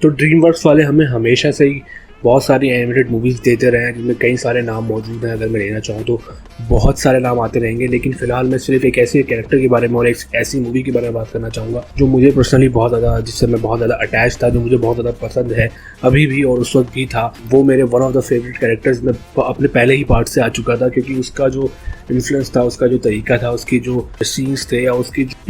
तो dream works वाले हमें हमेशा से ही बहुत सारी एनिमेटेड मूवीज़ देते रहे हैं जिनमें कई सारे नाम मौजूद हैं। अगर मैं लेना चाहूँ तो बहुत सारे नाम आते रहेंगे, लेकिन फ़िलहाल मैं सिर्फ एक ऐसे कैरेक्टर के बारे में और एक ऐसी मूवी के बारे में बात करना चाहूँगा जो मुझे पर्सनली बहुत ज़्यादा, जिससे मैं बहुत ज़्यादा अटैच था, जो मुझे बहुत ज़्यादा पसंद है अभी भी और उस वक्त भी था। वो मेरे one of the favourite characters में अपने पहले ही पार्ट से आ चुका था, क्योंकि उसका जो इन्फ्लुएंस था, उसका जो तरीका था, उसकी जो सीन्स थे या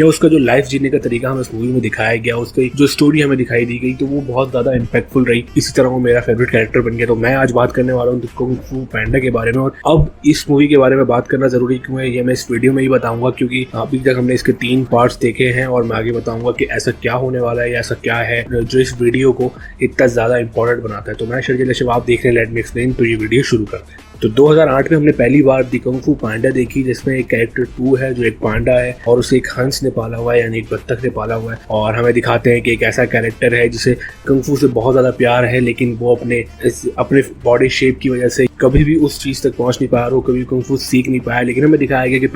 उसका जो लाइफ जीने का तरीका हमें इस मूवी में दिखाया गया, उसकी जो स्टोरी हमें दिखाई दी गई, तो वो बहुत ज़्यादा इम्पैक्टफुल रही। इसी तरह वो मेरा फेवरेट कैरेक्टर बन गया। तो मैं आज बात करने वाला हूँ कुंग फू पांडा के बारे में। और अब इस मूवी के बारे में बात करना ज़रूरी क्यों है, ये मैं इस वीडियो में ही बताऊंगा, क्योंकि अभी तक हमने इसके 3 पार्ट्स देखे हैं और मैं आगे बताऊंगा कि ऐसा क्या होने वाला है या ऐसा क्या है जो इस वीडियो को इतना ज़्यादा इंपॉर्टेंट बनाता है। तो मैं शर्जिल अशरफ, आप देख रहे हैं लेट मी एक्सप्लेन। तो ये वीडियो शुरू करते हैं। तो 2008 में हमने पहली बार दी कुंग फू पांडा देखी, जिसमें एक कैरेक्टर टू है जो एक पांडा है और उसे एक हंस ने पाला हुआ है, यानी एक बत्तख ने पाला हुआ है। और हमें दिखाते हैं कि एक ऐसा कैरेक्टर है जिसे कुंग फू से बहुत ज़्यादा प्यार है, लेकिन वो अपने बॉडी शेप की वजह से कभी भी उस चीज़ तक पहुंच नहीं पाया, वो कभी कुंग फू सीख नहीं पाया। लेकिन हमें दिखाया गया कि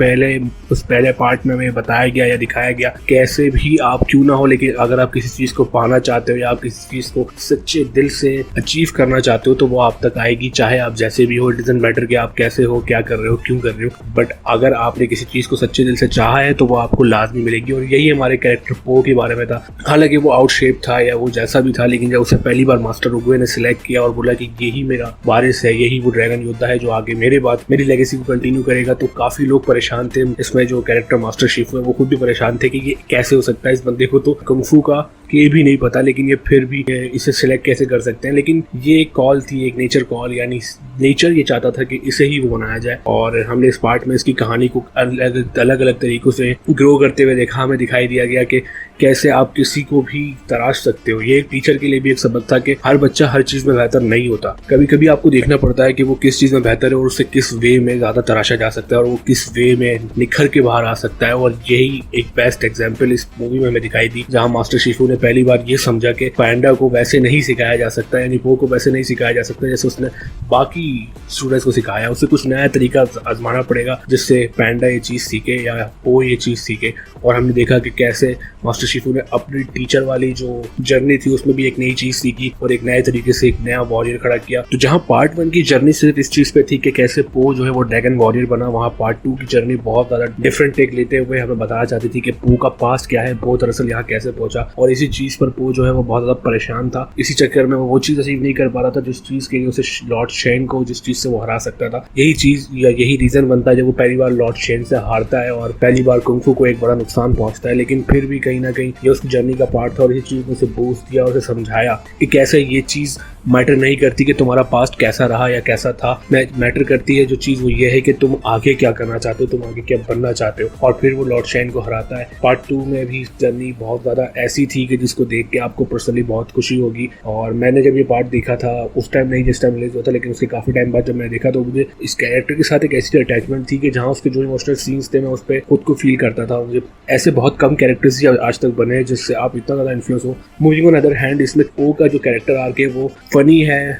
पहले पार्ट में हमें बताया गया या दिखाया गया कैसे भी आप क्यों ना हो, लेकिन अगर आप किसी चीज़ को पाना चाहते हो या आप किसी चीज़ को सच्चे दिल से अचीव करना चाहते हो तो वो आप तक आएगी, चाहे आप जैसे भी हो। इट डजंट मैटर कि आप कैसे हो, क्या कर रहे हो, क्यों कर रहे हो, बट अगर आपने किसी चीज़ को सच्चे दिल से चाहा है तो वो आपको लाजमी मिलेगी। और यही हमारे कैरेक्टर पो के बारे में था। हालांकि वो आउट शेप था या वो जैसा भी था, लेकिन जब उसे पहली बार मास्टर उगवे ने सिलेक्ट किया और बोला कि यही मेरा वारिस है, यही वो ड्रैगन योद्धा है जो आगे मेरी लेगेसी को कंटिन्यू करेगा, तो काफी लोग परेशान थे। इसमें जो कैरेक्टर मास्टर शिफू है वो खुद भी परेशान थे कि ये कैसे हो सकता है, इस बंदे को तो कुंग फू का ये भी नहीं पता, लेकिन ये फिर भी इसे सिलेक्ट कैसे कर सकते हैं। लेकिन ये एक कॉल थी, एक नेचर कॉल, यानी नेचर ये चाहता था कि इसे ही वो बनाया जाए। और हमने इस पार्ट में इसकी कहानी को अलग अलग तरीकों से ग्रो करते हुए देखा। हमें दिखाई दिया गया कि कैसे आप किसी को भी तराश सकते हो। ये एक टीचर के लिए भी एक सबक था कि हर बच्चा हर चीज में बेहतर नहीं होता। कभी कभी आपको देखना पड़ता है कि वो किस चीज में बेहतर है और उसे किस वे में ज्यादा तराशा जा सकता है और वो किस वे में निखर के बाहर आ सकता है। और यही एक बेस्ट एग्जाम्पल इस मूवी में हमें दिखाई दी, जहाँ मास्टर शिफू ने पहली बार ये समझा कि पांडा को वैसे नहीं सिखाया जा सकता, यानी पो को वैसे नहीं सिखाया जा सकता जैसे उसने बाकी स्टूडेंट्स को सिखाया। उसे कुछ नया तरीका आजमाना पड़ेगा जिससे पांडा ये चीज सीखे या पो ये चीज सीखे। और हमने देखा कि कैसे मास्टर शिफू ने अपनी टीचर वाली जो जर्नी थी उसमें भी एक नई चीज सीखी और एक नए तरीके से एक नया वॉरियर खड़ा किया। तो जहां पार्ट 1 की जर्नी सिर्फ इस चीज पे थी कि कैसे पो जो है वो ड्रैगन वॉरियर बना, वहां पार्ट 2 की जर्नी बहुत ज्यादा डिफरेंट टेक लेते हुए हमें बताना चाहती थी कि पो का पास्ट क्या है, पो दरअसल यहाँ कैसे पहुंचा। और इसी चीज पर पो जो है वो बहुत ज्यादा परेशान था। इसी चक्कर में वो चीज अचीव नहीं कर पा रहा था जिस चीज के लिए उसे लॉर्ड शेन को, जिस चीज से वो हरा सकता था। यही चीज या यही रीजन बनता है जब वो पहली बार लॉर्ड शेन से हारता है और पहली बार कुंग फू को एक बड़ा नुकसान पहुंचता है। लेकिन फिर भी कहीं ना कहीं ये उसकी जर्नी का पार्ट था और इसी चीज ने उसे बूस्ट दिया और उसे समझाया कि कैसे ये चीज मैटर नहीं करती कि तुम्हारा पास्ट कैसा रहा या कैसा था। मैटर करती है जो चीज वो ये है कि तुम आगे क्या करना चाहते हो, तुम आगे क्या बनना चाहते हो। और फिर वो लॉर्ड शेन को हराता है। पार्ट 2 में भी जर्नी बहुत ज्यादा ऐसी थी कि जिसको देख के आपको पर्सनली बहुत खुशी होगी। और मैंने जब ये पार्ट देखा था उस टाइम नहीं जिस टाइम रिलीज हुआ था, लेकिन उसके काफी टाइम बाद जब मैंने देखा तो मुझे इस कैरेक्टर के साथ एक ऐसी अटैचमेंट थी कि जहाँ उसके जो इमोशनल सीन्स थे मैं उस पर खुद को फील करता था। मुझे ऐसे बहुत कम कैरेक्टर्स आज तक बने जिससे आप इतना ज्यादा इन्फ्लुएंस हो। मूविंग ऑन अदर हैंड, इसमें पो का जो कैरेक्टर आर्क है वो फनी है,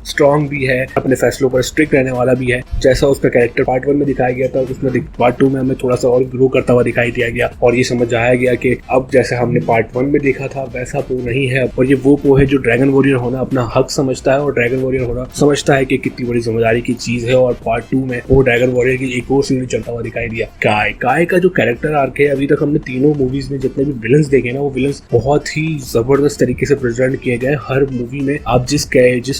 स्ट्रॉन्ग भी है, अपने फैसलों पर स्ट्रिक्ट रहने वाला भी है। जैसा उसका कैरेक्टर पार्ट 1 में दिखाया गया था उसमें पार्ट 2 में हमें थोड़ा सा और ग्रो करता हुआ दिखाई दिया गया और ये समझ आया गया कि अब जैसे हमने पार्ट 1 में देखा था वैसा पो नहीं है। और ये वो पो है जो ड्रैगन वॉरियर होना अपना हक समझता है और ड्रैगन वॉरियर होना समझता है कि कितनी बड़ी जिम्मेदारी की चीज है। और पार्ट 2 में वो ड्रैगन वॉरियर की एक और सीरीज चलता हुआ दिखाई दिया। काय का जो कैरेक्टर आर्क है, अभी तक हमने तीनों मूवीज में जितने भी विलन्स देखे ना वो विलन्स बहुत ही जबरदस्त तरीके से प्रेजेंट किए गए। हर मूवी में आप जिस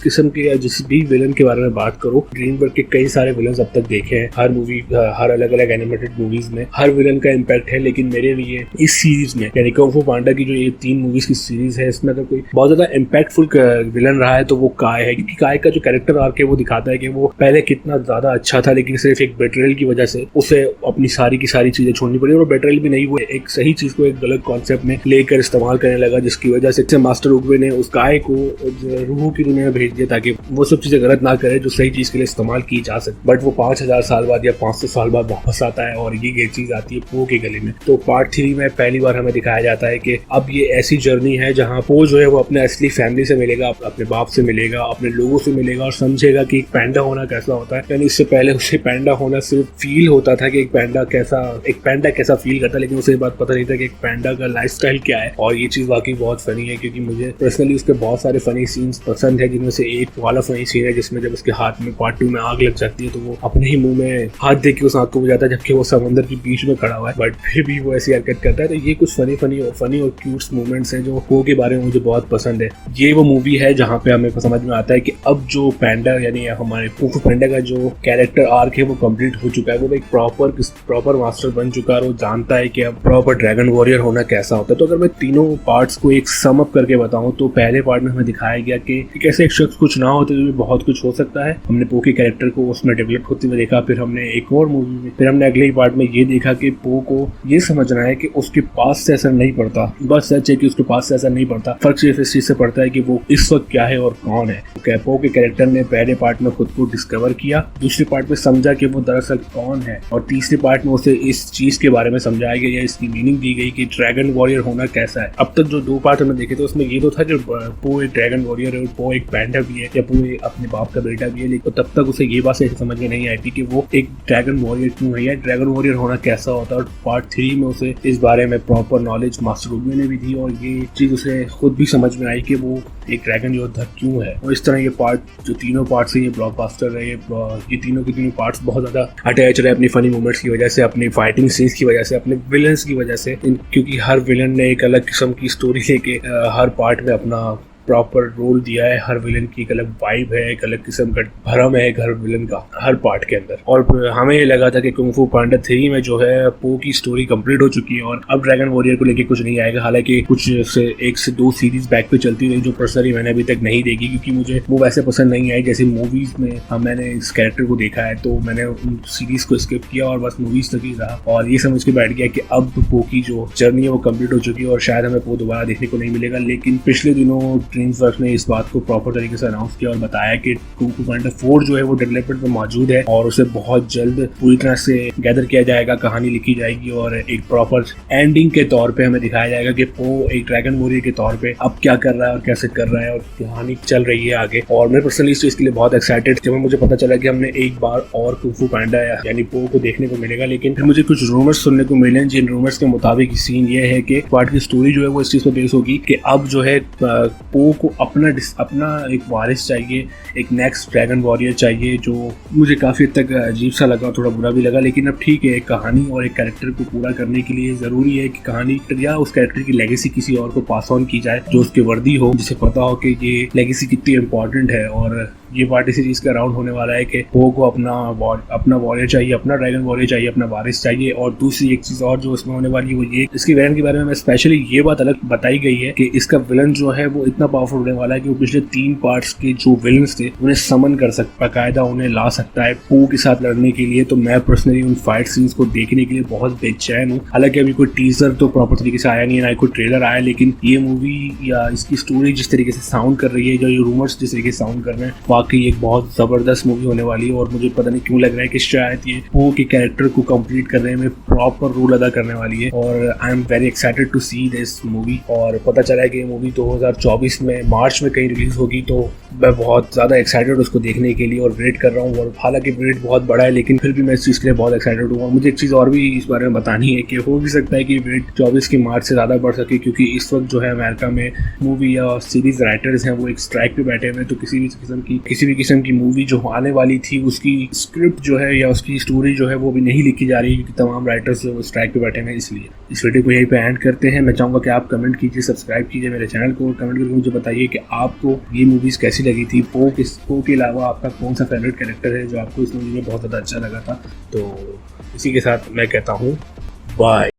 किस्म के या जिस भी विलन के बारे में बात करो, ड्रीमवर्क्स के कई सारे विलन्स अब तक देखे हैं। हर मूवी, हर अलग अलग एनिमेटेड मूवीज में हर विलन का इम्पैक्ट है। लेकिन मेरे लिए इस सीरीज में यानी कुंग फू पांडा की जो ये 3 मूवीज की सीरीज है, इसमें अगर कोई बहुत ज्यादा इम्पैक्टफुल विलन रहा है तो वो काय है। क्योंकि काय का जो कैरेक्टर आर्क है वो दिखाता है कि वो पहले कितना ज्यादा अच्छा था, लेकिन सिर्फ एक बेट्रेयल की वजह से उसे अपनी सारी की सारी चीजें छोड़नी पड़ी। और बेट्रेयल भी नहीं, वो एक सही चीज को एक गलत कॉन्सेप्ट में लेकर इस्तेमाल करने लगा, जिसकी वजह से मास्टर उगवे ने उस काय को रूह की दुनिया में भेज दिया ताकि वो सब चीजें गलत ना करे जो सही चीज के लिए इस्तेमाल की जा सके। बट वो 5000 साल बाद या 500 साल बाद वापस आता है और ये चीज आती है पो के गले में। तो पार्ट 3 में पहली बार हमें दिखाया जाता है कि अब ये ऐसी जर्नी है जहाँ पो जो है वो अपने असली फैमिली से मिलेगा, अपने बाप से मिलेगा, अपने लोगों से मिलेगा और समझेगा कि एक पैंडा होना कैसा होता है। यानी इससे पहले उसे पैंडा होना सिर्फ फील होता था कि एक पैंडा कैसा फील करता है, लेकिन उसे बात पता नहीं था कि एक पैंडा का लाइफस्टाइल क्या है। और ये चीज वाकई बहुत फनी है क्योंकि मुझे पर्सनली उसके बहुत सारे फनी सीन्स पसंद है, जिनमें से एक वाला फनी सीन है जिसमें जब उसके हाथ में पार्ट 2 में आग लग जाती है तो वो अपने ही मुंह में हाथ दे के उस आग को बुझाता है, जबकि वो समंदर के बीच में खड़ा हुआ है, बट फिर भी वो ऐसी हरकत करता है। तो ये कुछ फनी और क्यूट मोमेंट्स हैं जो पो के बारे में मुझे बहुत पसंद है। ये वो मूवी है जहाँ पे हमें समझ में आता है कि अब जो पैंडा यानी हमारे कुंग फू पैंडा का जो कैरेक्टर आर्क है वो कंप्लीट हो चुका है। वो एक प्रॉपर मास्टर बन चुका है और वो जानता है कि अब प्रॉपर ड्रैगन वॉरियर होना कैसा होता है। तो अगर मैं तीनों पार्ट्स को एक सम अप करके बताऊं तो पहले पार्ट में हमें दिखाया गया कि कैसे एक शख्स कुछ ना होते हुए बहुत कुछ हो सकता है। हमने पो के कैरेक्टर को उसमें डेवलप होते हुए देखा। फिर हमने एक और मूवी में फिर हमने अगले पार्ट में ये देखा कि पो को ये समझना है कि उसके पास से असर नहीं पड़ता, बस सच है कि उसके पास से असर नहीं पड़ता। फर्क सिर्फ इस चीज से पड़ता है कि वो इस वक्त क्या है और कौन है। पो के कैरेक्टर ने पहले पार्ट में खुद को डिस्कवर किया, दूसरे पार्ट में समझा कि वो दरअसल कौन है, और तीसरे पार्ट में उसे इस चीज के बारे में समझाया गया या इसकी मीनिंग दी गई कि ड्रैगन वॉरियर होना कैसा है। अब तक जो 2 पार्ट हमने देखे थे उसमें ये तो था कि पो एक ड्रैगन वॉरियर है और पो एक पैंडा भी है या पो अपने बाप का बेटा भी है, लेकिन तब तक उसे ये बात से समझ में नहीं आई थी कि वो एक ड्रैगन वॉरियर क्यों है या ड्रैगन वॉरियर होना कैसा होता है। और पार्ट 3 में उसे इस बारे में प्रॉपर नॉलेज मास्टर रूबी ने भी दी और ये चीज उसे खुद भी समझ में आई कि वो एक ड्रैगन योद्धा क्यों है। और इस तरह ये पार्ट जो तीनों पार्ट्स है ये ब्लॉकबस्टर है। ये तीनों के तीनों पार्ट्स बहुत ज्यादा अटैच रहे अपनी फनी मोमेंट्स की वजह से, अपनी फाइटिंग सीन्स की वजह से, अपने विलन्स की वजह से, क्योंकि हर विलन ने एक अलग किस्म की स्टोरी लेके हर पार्ट में अपना प्रॉपर रोल दिया है। हर विलन की एक अलग वाइब है, एक अलग किस्म का भरम है हर विलन का हर पार्ट के अंदर। और हमें ये लगा था कि कुंग फू पांडा 3 में जो है पो की स्टोरी कंप्लीट हो चुकी है और अब ड्रैगन वॉरियर को लेके कुछ नहीं आएगा। हालांकि कुछ से 1 से 2 सीरीज बैक पे चलती रही जो पर्सनली मैंने अभी तक नहीं देखी, क्योंकि मुझे वो वैसे पसंद नहीं आई जैसे मूवीज में मैंने इस कैरेक्टर को देखा है। तो मैंने उन सीरीज को स्किप किया और बस मूवीज तक ही रहा और ये समझ के बैठ गया कि अब पो की जो जर्नी है वो कंप्लीट हो चुकी है और शायद हमें पो दोबारा देखने को नहीं मिलेगा। लेकिन पिछले दिनों ड्रीम्सवर्क्स ने इस बात को प्रॉपर तरीके से अनाउंस किया और बताया कि कुंग फू पांडा 4 जो है वो डेवलपमेंट में मौजूद है और उसे बहुत जल्द पूरी तरह से गैदर किया जाएगा, कहानी लिखी जाएगी और एक प्रॉपर एंडिंग के तौर पे हमें दिखाया जाएगा कि पो एक ड्रैगन वॉरियर के तौर पे अब क्या कर रहा है और कैसे कर रहा है और कहानी चल रही है आगे। और मैं पर्सनली इस चीज के लिए बहुत एक्साइटेड जब मुझे पता चला कि हमने एक बार और कुंग फू पांडा यानी पो को देखने को मिलेगा। लेकिन फिर मुझे कुछ रूमर्स सुनने को मिले जिन रूमर्स के मुताबिक सीन ये है कि पार्ट की स्टोरी जो है वो इस चीज पर बेस होगी कि अब जो है पो को अपना एक वारिस चाहिए, एक नेक्स्ट ड्रैगन वॉरियर चाहिए, जो मुझे काफी हद तक अजीब सा लगा, थोड़ा बुरा भी लगा। लेकिन अब ठीक है, एक कहानी और एक कैरेक्टर को पूरा करने के लिए जरूरी है कि कहानी या उस कैरेक्टर की लेगेसी किसी और को पास ऑन की जाए जो उसके वर्दी हो, जिसे पता हो कि ये लेगेसी कितनी इंपॉर्टेंट है। और ये पार्ट इसी चीज का राउंड होने वाला है कि पो को अपना वॉरियर चाहिए, अपना ड्रैगन वॉरियर चाहिए, अपना वारिस चाहिए। और दूसरी एक चीज और जो इसमें होने वाली है वो ये, इसकी विलन के बारे में स्पेशली ये बात अलग बताई गई है कि इसका विलन जो है वो इतना पावरफुल होने वाला है कि वो पिछले 3 पार्ट्स के जो विलन्स थे उन्हें समन कर सकता, बाकायदा उन्हें ला सकता है पो के साथ लड़ने के लिए। तो मैं पर्सनली उन फाइट सीन्स को देखने के लिए बहुत बेचैन हूँ। हालांकि अभी कोई टीजर तो प्रॉपर तरीके से आया नहीं है, ना कोई ट्रेलर आया, लेकिन ये मूवी या इसकी स्टोरी जिस तरीके से साउंड कर रही है, जो ये रूमर्स जिस तरीके से साउंड कर रहे हैं, वाकई एक बहुत जबरदस्त मूवी होने वाली है। और मुझे पता नहीं क्यों लग रहा है कि शायद ये पो के कैरेक्टर को कंप्लीट करने में प्रॉपर रोल अदा करने वाली है और I am very excited to see this movie. और पता चला है कि ये मूवी 2024 में मार्च में कहीं रिलीज होगी, तो मैं बहुत ज्यादा एक्साइटेड उसको देखने के लिए और वेट कर रहा हूँ। और हालांकि वेट बहुत बड़ा है, लेकिन फिर भी मैं इस चीज के लिए बहुत एक्साइटेड हूँ। और मुझे एक चीज और भी इस बारे में बतानी है कि हो भी सकता है कि वेट 24 की मार्च से ज्यादा बढ़ सके, क्योंकि इस वक्त जो है अमेरिका में मूवी या सीरीज राइटर्स हैं वो एक स्ट्राइक पे बैठे हुए हैं। तो किसी भी किस्म की मूवी जो आने वाली थी उसकी स्क्रिप्ट जो है या उसकी स्टोरी जो है वो भी नहीं लिखी जा रही है, क्योंकि तमाम राइटर्स जो स्ट्राइक पे बैठे हैं। इसलिए इस वीडियो को यहीं पे एंड करते हैं। मैं चाहूंगा कि आप कमेंट कीजिए, सब्सक्राइब कीजिए मेरे चैनल को, कमेंट करके मुझे बताइए कि आपको ये मूवीज कैसी लगी थी। पो के अलावा आपका कौन सा फेवरेट कैरेक्टर है जो आपको इस मूवी में बहुत ज़्यादा अच्छा लगा था। तो इसी के साथ मैं कहता हूँ बाय।